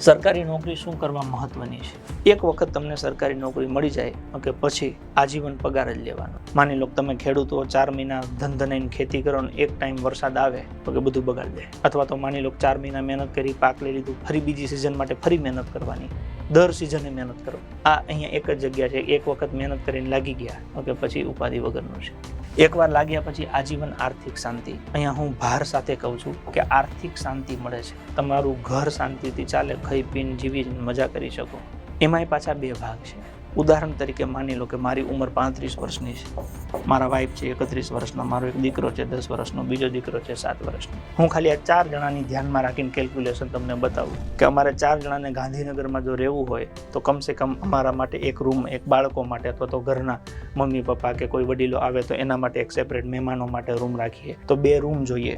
સરકારી નોકરી શું કરવા મહત્વની છે? એક વખત તમને સરકારી નોકરી મળી જાય કે પછી આજીવન પગાર જ લેવાનો. માની લો તમે ખેડૂતો 4 મહિના ધનધનાઈને ખેતી કરો ને એક ટાઈમ વરસાદ આવે તો કે બધું બગાડી દે. અથવા તો માની લો 4 મહિના મહેનત કરી, પાક લઈ લીધું, ફરી બીજી સિઝન માટે ફરી મહેનત કરવાની, દર સિઝને મહેનત કરો. આ અહીંયા એક જ જગ્યા છે, એક વખત મહેનત કરીને લાગી ગયા કે પછી ઉપાધિ વગરનું છે. એકવાર લાગ્યા પછી આજીવન આર્થિક શાંતિ. અહીંયા હું ભાર સાથે કહું છું કે આર્થિક શાંતિ મળે છે. તમારું ઘર શાંતિથી ચાલે, ખાઈ પીને જીવી મજા કરી શકો. એમાંય પાછા 2 ભાગ છે. ઉદાહરણ તરીકે માની લો કે મારી ઉંમર 35 વર્ષની છે, મારા વાઇફ છે 31 વર્ષનો, મારો એક દીકરો છે 10 વર્ષનો, બીજો દીકરો છે 7 વર્ષનો. હું ખાલી આ 4 જણાની ધ્યાનમાં રાખીને કેલ્ક્યુલેશન તમને બતાવું કે અમારે 4 જણાને ગાંધીનગરમાં જો રહેવું હોય તો કમસે કમ અમારા માટે એક રૂમ, એક બાળકો માટે અથવા તો ઘરના મમ્મી પપ્પા કે કોઈ વડીલો આવે તો એના માટે એક સેપરેટ મહેમાનો માટે રૂમ રાખીએ તો 2 રૂમ જોઈએ.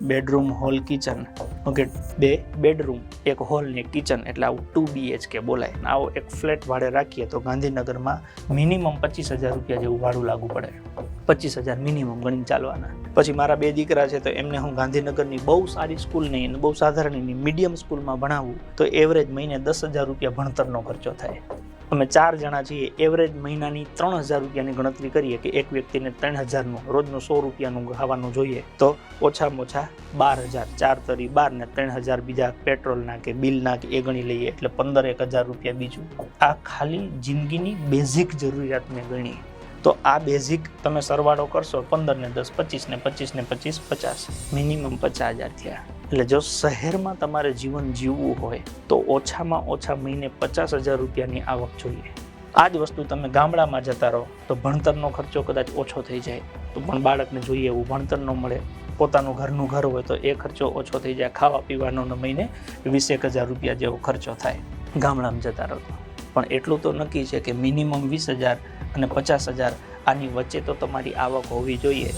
Bedroom, hall, kitchen. Okay, 2 bedroom, એક હોલ ને એક કિચન, એટલે આવું 2 BHK બોલાય. આવો એક ફ્લેટ ભાડે રાખીએ તો ગાંધીનગરમાં મિનિમમ 25,000 રૂપિયા જેવું ભાડું લાગુ પડે. 25,000 મિનિમમ ગણીને ચાલવાના. પછી મારા 2 દીકરા છે તો એમને હું ગાંધીનગરની બહુ સારી સ્કૂલ નહીં, બહુ સાધારણ નહીં, મીડિયમ સ્કૂલમાં ભણાવું તો એવરેજ મહિને 10,000 રૂપિયા ભણતરનો ખર્ચો થાય. અમે 4 જણા છીએ, એવરેજ મહિનાની 3,000 રૂપિયાની ગણતરી કરીએ કે એક વ્યક્તિને 3,000નું રોજનું 100 રૂપિયાનું ખાવાનું જોઈએ તો ઓછામાં ઓછા 12,000, 4 તરી 12 ને 3,000 બીજા પેટ્રોલના કે બિલના કે એ ગણી લઈએ એટલે 15,000 રૂપિયા બીજું. આ ખાલી જિંદગીની બેઝિક જરૂરિયાત મેં ગણી. તો આ બેઝિક તમે સરવાળો કરશો 15 ને 10 25 ને 25 ને 25 50, મિનિમમ 50,000 થયા. એટલે જો શહેરમાં તમારે જીવન જીવવું હોય તો ઓછામાં ઓછા મહિને 50,000 રૂપિયાની આવક જોઈએ. આ જ વસ્તુ તમે ગામડામાં જતા રહો તો ભણતરનો ખર્ચો કદાચ ઓછો થઈ જાય તો પણ બાળકને જોઈએ એવું ભણતર ન મળે. પોતાનું ઘરનું ઘર હોય તો એ ખર્ચો ઓછો થઈ જાય. ખાવા પીવાનો મહિને 20,000 રૂપિયા જેવો ખર્ચો થાય ગામડામાં જતા રહો તો. પણ એટલું તો નક્કી છે કે મિનિમમ 20,000 અને 50,000 આની વચ્ચે તો તમારી આવક હોવી જોઈએ.